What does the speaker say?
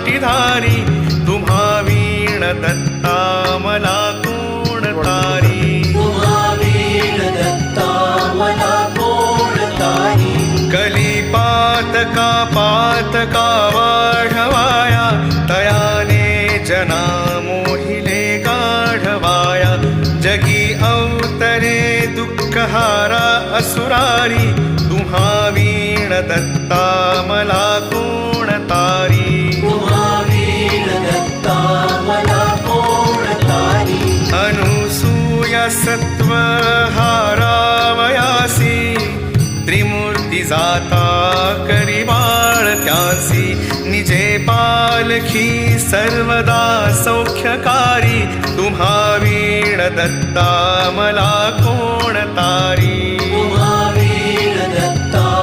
पाटीधारी तुम्हा वीण दत्ता मला कोण तारी कलिपातका पातका वाढवाया तयाने जना मोहिले गाढवाया जगी अवतरे दुःखहारा असुरारी तुम्हा वीण दत्ता मला कोण तारी अनुसूया सत्व हारावयासी त्रिमूर्ती जाता करी बाळ त्यासी निजे पालखी सर्वदा सौख्यकारी तुम्हा वीण दत्ता मला कोण तारी